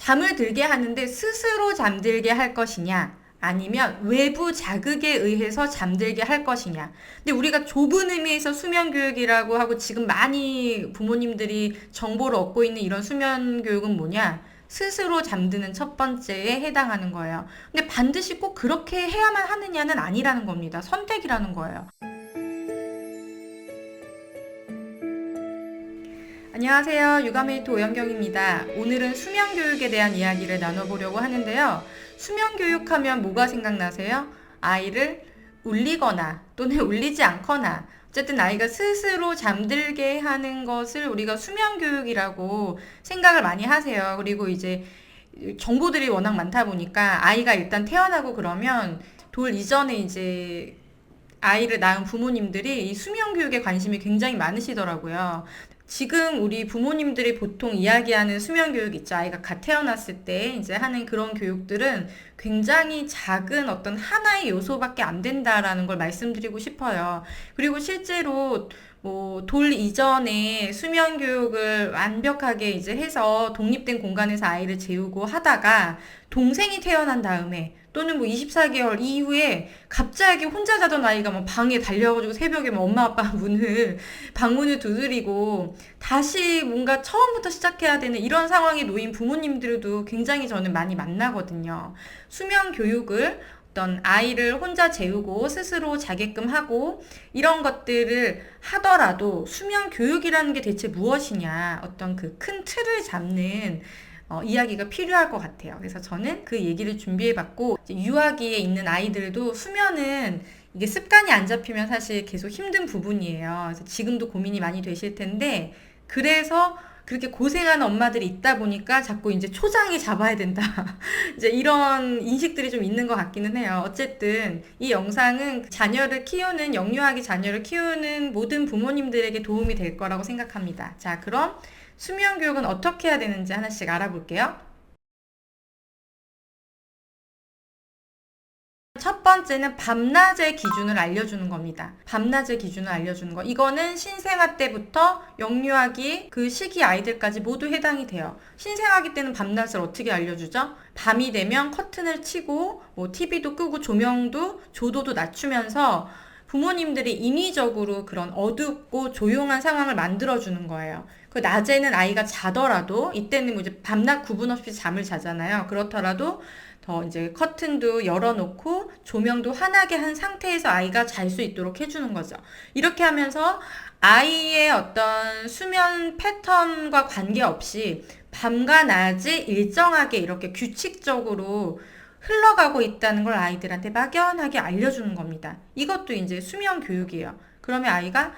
잠을 들게 하는데 스스로 잠들게 할 것이냐, 아니면 외부 자극에 의해서 잠들게 할 것이냐. 근데 우리가 좁은 의미에서 수면 교육이라고 하고 지금 많이 부모님들이 정보를 얻고 있는 이런 수면 교육은 뭐냐? 스스로 잠드는 첫 번째에 해당하는 거예요. 근데 반드시 꼭 그렇게 해야만 하느냐는 아니라는 겁니다. 선택이라는 거예요. 안녕하세요. 육아메이트 오연경입니다. 오늘은 수면 교육에 대한 이야기를 나눠보려고 하는데요. 수면 교육하면 뭐가 생각나세요? 아이를 울리거나 또는 울리지 않거나 어쨌든 아이가 스스로 잠들게 하는 것을 우리가 수면 교육이라고 생각을 많이 하세요. 그리고 이제 정보들이 워낙 많다 보니까 아이가 일단 태어나고 그러면 돌 이전에 이제 아이를 낳은 부모님들이 이 수면 교육에 관심이 굉장히 많으시더라고요. 지금 우리 부모님들이 보통 이야기하는 수면 교육 있죠. 아이가 갓 태어났을 때 이제 하는 그런 교육들은 굉장히 작은 어떤 하나의 요소밖에 안 된다라는 걸 말씀드리고 싶어요. 그리고 실제로 뭐 돌 이전에 수면 교육을 완벽하게 이제 해서 독립된 공간에서 아이를 재우고 하다가 동생이 태어난 다음에 또는 뭐 24개월 이후에 갑자기 혼자 자던 아이가 뭐 방에 달려가지고 새벽에 뭐 엄마 아빠 방문을 두드리고 다시 뭔가 처음부터 시작해야 되는 이런 상황에 놓인 부모님들도 굉장히 저는 많이 만나거든요. 수면 교육을 어떤 아이를 혼자 재우고 스스로 자게끔 하고 이런 것들을 하더라도 수면 교육이라는 게 대체 무엇이냐, 어떤 그 큰 틀을 잡는 이야기가 필요할 것 같아요. 그래서 저는 그 얘기를 준비해봤고, 유아기에 있는 아이들도 수면은 이게 습관이 안 잡히면 사실 계속 힘든 부분이에요. 그래서 지금도 고민이 많이 되실 텐데, 그래서 그렇게 고생하는 엄마들이 있다 보니까 자꾸 이제 초장이 잡아야 된다. 이제 이런 인식들이 좀 있는 것 같기는 해요. 어쨌든 이 영상은 영유아기 자녀를 키우는 모든 부모님들에게 도움이 될 거라고 생각합니다. 자, 그럼 수면 교육은 어떻게 해야 되는지 하나씩 알아볼게요. 첫 번째는 밤낮의 기준을 알려주는 겁니다. 밤낮의 기준을 알려주는 거. 이거는 신생아 때부터 영유아기 그 시기 아이들까지 모두 해당이 돼요. 신생아기 때는 밤낮을 어떻게 알려주죠? 밤이 되면 커튼을 치고 뭐 TV도 끄고 조도도 낮추면서 부모님들이 인위적으로 그런 어둡고 조용한 상황을 만들어주는 거예요. 그 낮에는 아이가 자더라도 이때는 뭐 이제 밤낮 구분 없이 잠을 자잖아요. 그렇더라도 더 이제 커튼도 열어놓고 조명도 환하게 한 상태에서 아이가 잘 수 있도록 해주는 거죠. 이렇게 하면서 아이의 어떤 수면 패턴과 관계없이 밤과 낮이 일정하게 이렇게 규칙적으로 흘러가고 있다는 걸 아이들한테 막연하게 알려주는 겁니다. 이것도 이제 수면 교육이에요. 그러면 아이가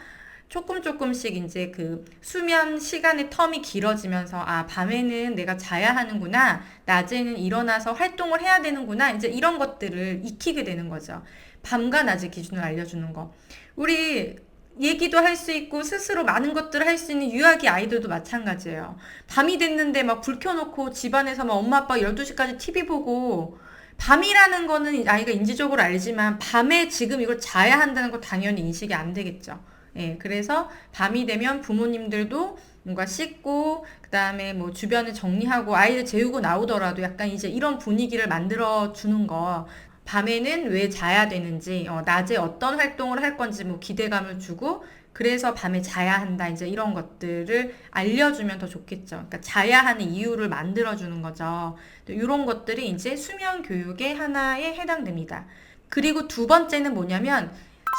조금씩 이제 그 수면 시간의 텀이 길어지면서 아, 밤에는 내가 자야 하는구나. 낮에는 일어나서 활동을 해야 되는구나. 이제 이런 것들을 익히게 되는 거죠. 밤과 낮의 기준을 알려주는 거. 우리 얘기도 할 수 있고 스스로 많은 것들을 할 수 있는 유아기 아이들도 마찬가지예요. 밤이 됐는데 막 불 켜놓고 집안에서 막 엄마 아빠 12시까지 TV 보고 밤이라는 거는 아이가 인지적으로 알지만 밤에 지금 이걸 자야 한다는 거 당연히 인식이 안 되겠죠. 예, 그래서 밤이 되면 부모님들도 뭔가 씻고 그다음에 뭐 주변을 정리하고 아이를 재우고 나오더라도 약간 이제 이런 분위기를 만들어 주는 거. 밤에는 왜 자야 되는지, 낮에 어떤 활동을 할 건지 뭐 기대감을 주고 그래서 밤에 자야 한다. 이제 이런 것들을 알려주면 더 좋겠죠. 그러니까 자야 하는 이유를 만들어주는 거죠. 이런 것들이 이제 수면 교육의 하나에 해당됩니다. 그리고 두 번째는 뭐냐면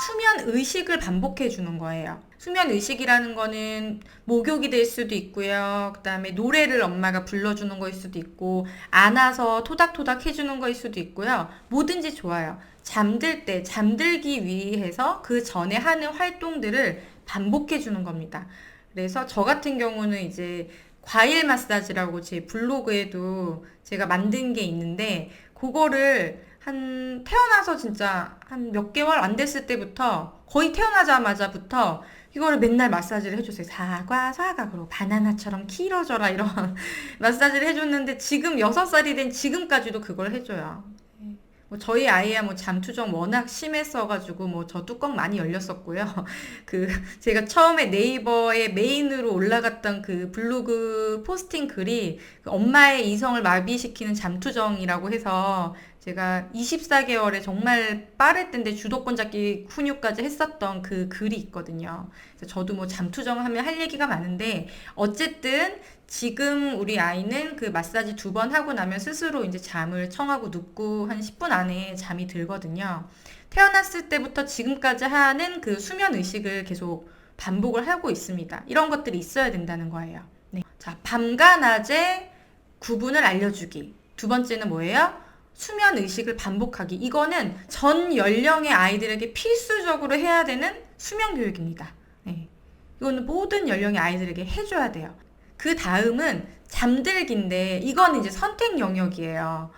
수면 의식을 반복해 주는 거예요. 수면 의식이라는 거는 목욕이 될 수도 있고요. 그다음에 노래를 엄마가 불러주는 거일 수도 있고, 안아서 토닥토닥 해주는 거일 수도 있고요. 뭐든지 좋아요. 잠들기 위해서 그 전에 하는 활동들을 반복해 주는 겁니다. 그래서 저 같은 경우는 이제 과일 마사지라고 제 블로그에도 제가 만든 게 있는데, 그거를 태어나서 진짜 한 몇 개월 안 됐을 때부터 거의 태어나자마자부터 이거를 맨날 마사지를 해줬어요. 사과, 그리고 바나나처럼 길어져라 이런 마사지를 해줬는데 지금 6살이 된 지금까지도 그걸 해줘요. 저희 아이야 잠투정 워낙 심했어가지고 저 뚜껑 많이 열렸었고요. 그 제가 처음에 네이버에 메인으로 올라갔던 그 블로그 포스팅 글이 그 엄마의 이성을 마비시키는 잠투정이라고 해서 제가 24개월에 정말 빠를 때인데 주도권 잡기 훈육까지 했었던 그 글이 있거든요. 그래서 저도 잠투정 하면 할 얘기가 많은데 어쨌든 지금 우리 아이는 그 마사지 2번 하고 나면 스스로 이제 잠을 청하고 눕고 한 10분 안에 잠이 들거든요. 태어났을 때부터 지금까지 하는 그 수면 의식을 계속 반복을 하고 있습니다. 이런 것들이 있어야 된다는 거예요. 네. 자, 밤과 낮의 구분을 알려주기. 두 번째는 뭐예요? 수면 의식을 반복하기. 이거는 전 연령의 아이들에게 필수적으로 해야 되는 수면 교육입니다. 네. 이거는 모든 연령의 아이들에게 해줘야 돼요. 그 다음은 잠들기인데 이건 이제 선택 영역이에요.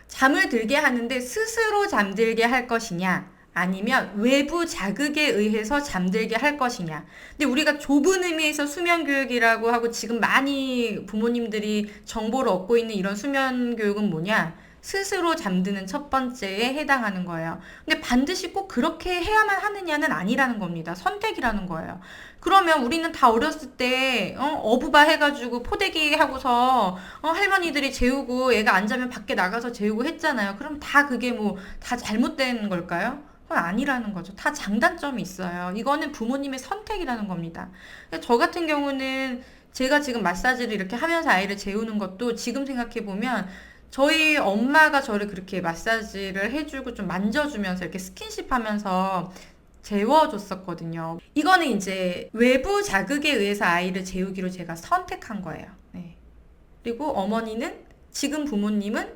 잠을 들게 하는데 스스로 잠들게 할 것이냐 아니면 외부 자극에 의해서 잠들게 할 것이냐. 근데 우리가 좁은 의미에서 수면 교육이라고 하고 지금 많이 부모님들이 정보를 얻고 있는 이런 수면 교육은 뭐냐? 스스로 잠드는 첫 번째에 해당하는 거예요. 근데 반드시 꼭 그렇게 해야만 하느냐는 아니라는 겁니다. 선택이라는 거예요. 그러면 우리는 다 어렸을 때 어부바 해가지고 포대기 하고서 할머니들이 재우고 애가 안 자면 밖에 나가서 재우고 했잖아요. 그럼 다 그게 다 잘못된 걸까요? 그건 아니라는 거죠. 다 장단점이 있어요. 이거는 부모님의 선택이라는 겁니다. 저 같은 경우는 제가 지금 마사지를 이렇게 하면서 아이를 재우는 것도 지금 생각해보면 저희 엄마가 저를 그렇게 마사지를 해주고 좀 만져주면서 이렇게 스킨십 하면서 재워줬었거든요. 이거는 이제 외부 자극에 의해서 아이를 재우기로 제가 선택한 거예요. 네. 그리고 어머니는, 지금 부모님은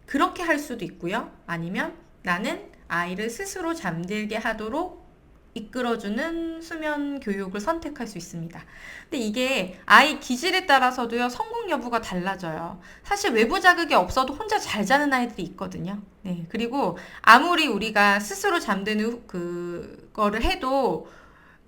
그렇게 할 수도 있고요. 아니면 나는 아이를 스스로 잠들게 하도록 이끌어주는 수면 교육을 선택할 수 있습니다. 근데 이게 아이 기질에 따라서도요, 성공 여부가 달라져요. 사실 외부 자극이 없어도 혼자 잘 자는 아이들이 있거든요. 네. 그리고 아무리 우리가 스스로 잠드는 그거를 해도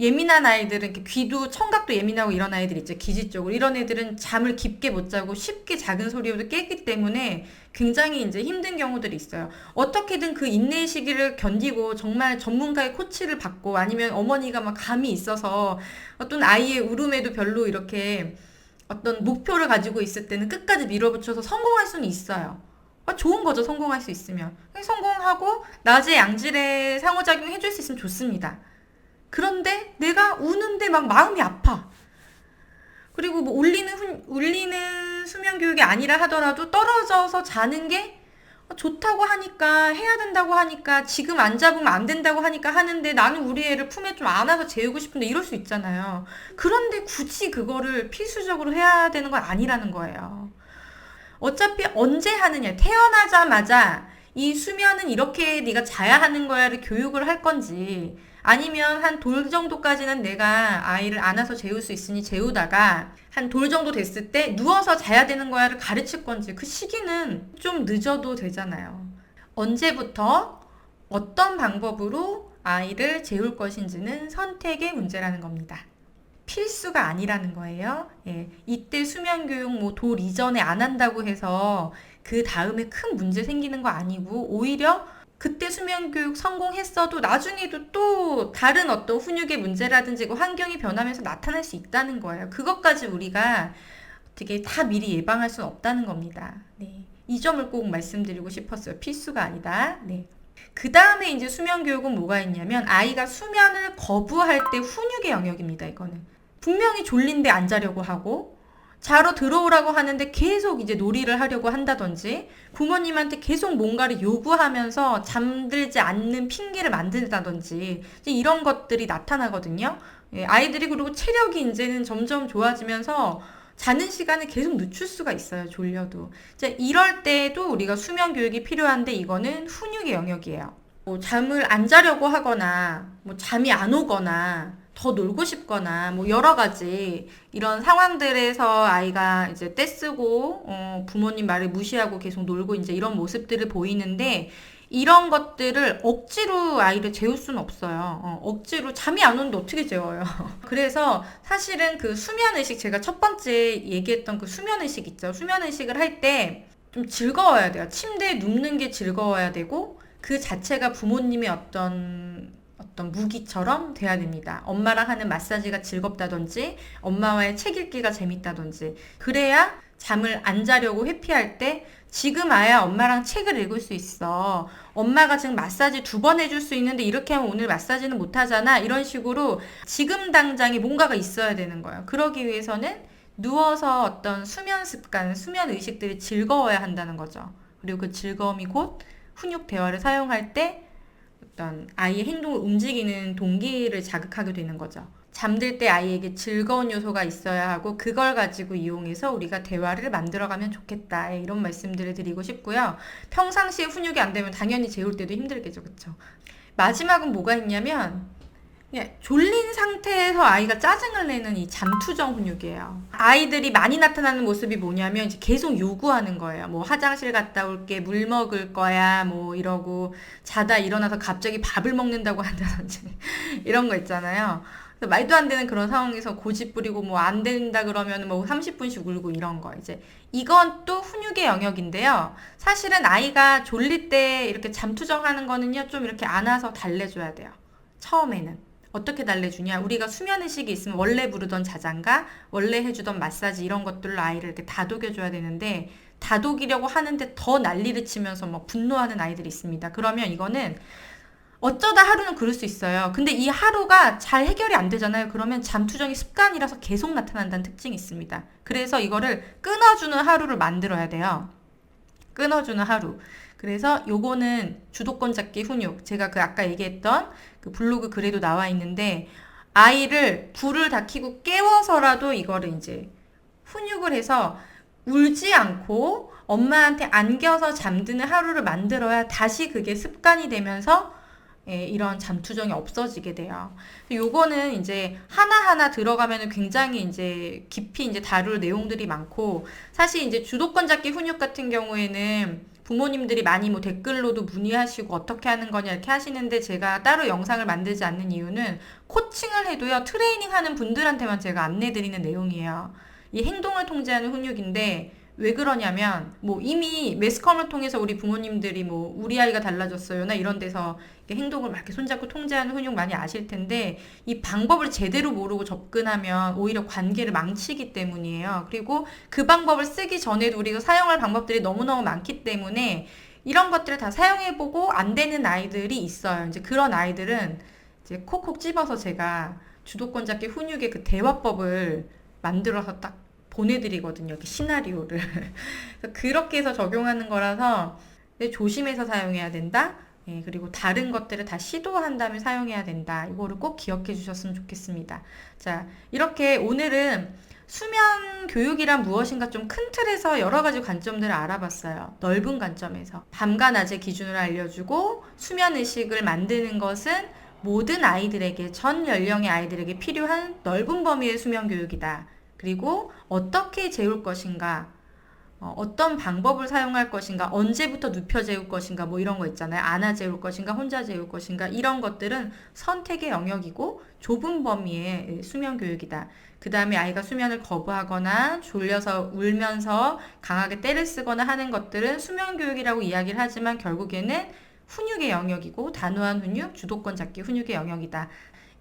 예민한 아이들은 이렇게 귀도 청각도 예민하고 이런 아이들 있죠. 기질적으로 이런 애들은 잠을 깊게 못 자고 쉽게 작은 소리로도 깨기 때문에 굉장히 이제 힘든 경우들이 있어요. 어떻게든 그 인내의 시기를 견디고 정말 전문가의 코치를 받고 아니면 어머니가 막 감이 있어서 어떤 아이의 울음에도 별로 이렇게 어떤 목표를 가지고 있을 때는 끝까지 밀어붙여서 성공할 수는 있어요. 좋은 거죠. 성공할 수 있으면. 성공하고 낮에 양질의 상호작용 해줄 수 있으면 좋습니다. 그런데 내가 우는데 막 마음이 아파. 그리고 울리는 수면 교육이 아니라 하더라도 떨어져서 자는 게 좋다고 하니까, 해야 된다고 하니까, 지금 안 잡으면 안 된다고 하니까 하는데 나는 우리 애를 품에 좀 안아서 재우고 싶은데 이럴 수 있잖아요. 그런데 굳이 그거를 필수적으로 해야 되는 건 아니라는 거예요. 어차피 언제 하느냐, 태어나자마자 이 수면은 이렇게 네가 자야 하는 거야를 교육을 할 건지, 아니면 한 돌 정도까지는 내가 아이를 안아서 재울 수 있으니 재우다가 한 돌 정도 됐을 때 누워서 자야 되는 거야를 가르칠 건지, 그 시기는 좀 늦어도 되잖아요. 언제부터 어떤 방법으로 아이를 재울 것인지는 선택의 문제라는 겁니다. 필수가 아니라는 거예요. 예, 이때 수면 교육 돌 이전에 안 한다고 해서 그 다음에 큰 문제 생기는 거 아니고, 오히려 그때 수면 교육 성공했어도 나중에도 또 다른 어떤 훈육의 문제라든지 환경이 변하면서 나타날 수 있다는 거예요. 그것까지 우리가 어떻게 다 미리 예방할 수는 없다는 겁니다. 네. 이 점을 꼭 말씀드리고 싶었어요. 필수가 아니다. 네. 그 다음에 이제 수면 교육은 뭐가 있냐면, 아이가 수면을 거부할 때 훈육의 영역입니다. 이거는 분명히 졸린데 안 자려고 하고, 자러 들어오라고 하는데 계속 이제 놀이를 하려고 한다든지, 부모님한테 계속 뭔가를 요구하면서 잠들지 않는 핑계를 만든다든지, 이런 것들이 나타나거든요. 예, 아이들이 그리고 체력이 이제는 점점 좋아지면서 자는 시간을 계속 늦출 수가 있어요. 졸려도. 이럴 때에도 우리가 수면 교육이 필요한데, 이거는 훈육의 영역이에요. 잠을 안 자려고 하거나, 잠이 안 오거나, 더 놀고 싶거나 여러 가지 이런 상황들에서 아이가 이제 떼쓰고 부모님 말을 무시하고 계속 놀고 이제 이런 모습들을 보이는데, 이런 것들을 억지로 아이를 재울 수는 없어요. 억지로 잠이 안 오는데 어떻게 재워요? 그래서 사실은 그 수면의식, 제가 첫 번째 얘기했던 그 수면의식 있죠. 수면의식을 할 때 좀 즐거워야 돼요. 침대에 눕는 게 즐거워야 되고 그 자체가 부모님의 어떤 무기처럼 돼야 됩니다. 엄마랑 하는 마사지가 즐겁다든지 엄마와의 책 읽기가 재밌다든지 그래야 잠을 안 자려고 회피할 때 지금 아야 엄마랑 책을 읽을 수 있어. 엄마가 지금 마사지 2번 해줄 수 있는데 이렇게 하면 오늘 마사지는 못 하잖아. 이런 식으로 지금 당장에 뭔가가 있어야 되는 거예요. 그러기 위해서는 누워서 어떤 수면 습관, 수면 의식들이 즐거워야 한다는 거죠. 그리고 그 즐거움이 곧 훈육 대화를 사용할 때 어떤 아이의 행동을 움직이는 동기를 자극하게 되는 거죠. 잠들 때 아이에게 즐거운 요소가 있어야 하고 그걸 가지고 이용해서 우리가 대화를 만들어가면 좋겠다. 이런 말씀들을 드리고 싶고요. 평상시에 훈육이 안 되면 당연히 재울 때도 힘들겠죠. 그쵸? 마지막은 뭐가 있냐면 졸린 상태에서 아이가 짜증을 내는 이 잠투정 훈육이에요. 아이들이 많이 나타나는 모습이 뭐냐면 이제 계속 요구하는 거예요. 뭐 화장실 갔다 올게, 물 먹을 거야, 뭐 이러고 자다 일어나서 갑자기 밥을 먹는다고 한다든지 이런 거 있잖아요. 그래서 말도 안 되는 그런 상황에서 고집 부리고 뭐 안 된다 그러면 뭐 30분씩 울고 이런 거 이제 이건 또 훈육의 영역인데요. 사실은 아이가 졸릴 때 이렇게 잠투정하는 거는요 좀 이렇게 안아서 달래줘야 돼요. 처음에는. 어떻게 달래주냐? 우리가 수면의식이 있으면 원래 부르던 자장가, 원래 해주던 마사지 이런 것들로 아이를 이렇게 다독여줘야 되는데 다독이려고 하는데 더 난리를 치면서 막 분노하는 아이들이 있습니다. 그러면 이거는 어쩌다 하루는 그럴 수 있어요. 근데 이 하루가 잘 해결이 안 되잖아요. 그러면 잠투정이 습관이라서 계속 나타난다는 특징이 있습니다. 그래서 이거를 끊어주는 하루를 만들어야 돼요. 끊어주는 하루. 그래서 요거는 주도권 잡기 훈육. 제가 그 아까 얘기했던 그 블로그 글에도 나와 있는데 아이를 불을 다 켜고 깨워서라도 이거를 이제 훈육을 해서 울지 않고 엄마한테 안겨서 잠드는 하루를 만들어야 다시 그게 습관이 되면서 이런 잠투정이 없어지게 돼요. 요거는 이제 하나하나 들어가면 굉장히 이제 깊이 이제 다룰 내용들이 많고 사실 이제 주도권 잡기 훈육 같은 경우에는 부모님들이 많이 뭐 댓글로도 문의하시고 어떻게 하는 거냐 이렇게 하시는데 제가 따로 영상을 만들지 않는 이유는 코칭을 해도요 트레이닝 하는 분들한테만 제가 안내 드리는 내용이에요. 이 행동을 통제하는 훈육인데 왜 그러냐면 뭐 이미 매스컴을 통해서 우리 부모님들이 뭐 우리 아이가 달라졌어요나 이런 데서 행동을 막 이렇게 손잡고 통제하는 훈육 많이 아실 텐데 이 방법을 제대로 모르고 접근하면 오히려 관계를 망치기 때문이에요. 그리고 그 방법을 쓰기 전에도 우리가 사용할 방법들이 너무너무 많기 때문에 이런 것들을 다 사용해보고 안 되는 아이들이 있어요. 이제 그런 아이들은 이제 콕콕 집어서 제가 주도권 잡기 훈육의 그 대화법을 만들어서 딱 보내드리거든요. 이렇게 시나리오를. 그렇게 해서 적용하는 거라서 조심해서 사용해야 된다. 그리고 다른 것들을 다 시도한 다음에 사용해야 된다. 이거를 꼭 기억해 주셨으면 좋겠습니다. 자, 이렇게 오늘은 수면 교육이란 무엇인가 좀 큰 틀에서 여러 가지 관점들을 알아봤어요. 넓은 관점에서. 밤과 낮의 기준을 알려주고 수면 의식을 만드는 것은 모든 아이들에게, 전 연령의 아이들에게 필요한 넓은 범위의 수면 교육이다. 그리고 어떻게 재울 것인가, 어떤 방법을 사용할 것인가, 언제부터 눕혀 재울 것인가, 뭐 이런 거 있잖아요. 안아 재울 것인가, 혼자 재울 것인가, 이런 것들은 선택의 영역이고 좁은 범위의 수면 교육이다. 그 다음에 아이가 수면을 거부하거나 졸려서 울면서 강하게 떼를 쓰거나 하는 것들은 수면 교육이라고 이야기를 하지만 결국에는 훈육의 영역이고 단호한 훈육, 주도권 잡기 훈육의 영역이다.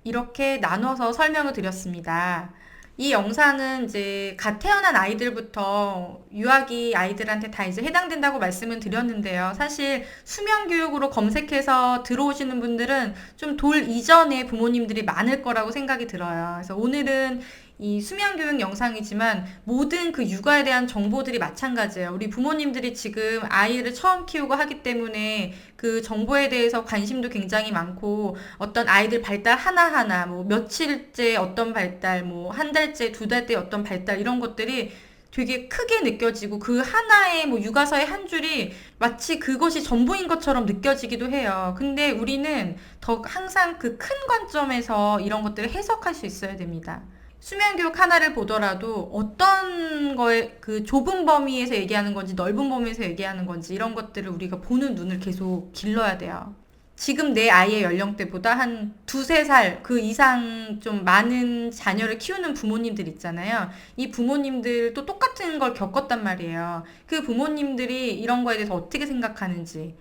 이렇게 나눠서 설명을 드렸습니다. 이 영상은 이제 갓 태어난 아이들부터 유아기 아이들한테 다 이제 해당된다고 말씀을 드렸는데요. 사실 수면 교육으로 검색해서 들어오시는 분들은 좀 돌 이전에 부모님들이 많을 거라고 생각이 들어요. 그래서 오늘은 이 수면 교육 영상이지만 모든 그 육아에 대한 정보들이 마찬가지예요. 우리 부모님들이 지금 아이를 처음 키우고 하기 때문에 그 정보에 대해서 관심도 굉장히 많고 어떤 아이들 발달 하나하나 뭐 며칠째 어떤 발달, 뭐 한 달째, 2달째 어떤 발달 이런 것들이 되게 크게 느껴지고 그 하나의 뭐 육아서의 한 줄이 마치 그것이 전부인 것처럼 느껴지기도 해요. 근데 우리는 더 항상 그 큰 관점에서 이런 것들을 해석할 수 있어야 됩니다. 수면 교육 하나를 보더라도 어떤 거에 그 좁은 범위에서 얘기하는 건지 넓은 범위에서 얘기하는 건지 이런 것들을 우리가 보는 눈을 계속 길러야 돼요. 지금 내 아이의 연령대보다 한 두세 살 그 이상 좀 많은 자녀를 키우는 부모님들 있잖아요. 이 부모님들도 똑같은 걸 겪었단 말이에요. 그 부모님들이 이런 거에 대해서 어떻게 생각하는지,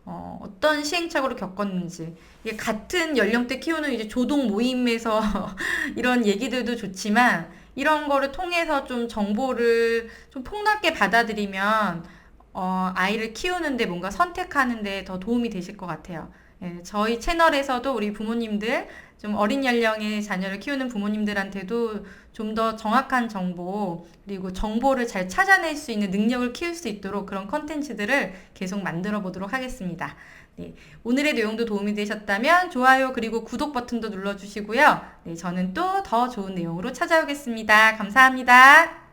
어떤 시행착오를 겪었는지, 이게 같은 연령대 키우는 이제 조동 모임에서 이런 얘기들도 좋지만, 이런 거를 통해서 좀 정보를 좀 폭넓게 받아들이면, 아이를 키우는데 뭔가 선택하는데 더 도움이 되실 것 같아요. 예, 저희 채널에서도 우리 부모님들, 좀 어린 연령의 자녀를 키우는 부모님들한테도 좀 더 정확한 정보, 그리고 정보를 잘 찾아낼 수 있는 능력을 키울 수 있도록 그런 컨텐츠들을 계속 만들어 보도록 하겠습니다. 네, 오늘의 내용도 도움이 되셨다면 좋아요 그리고 구독 버튼도 눌러주시고요. 네, 저는 또 더 좋은 내용으로 찾아오겠습니다. 감사합니다.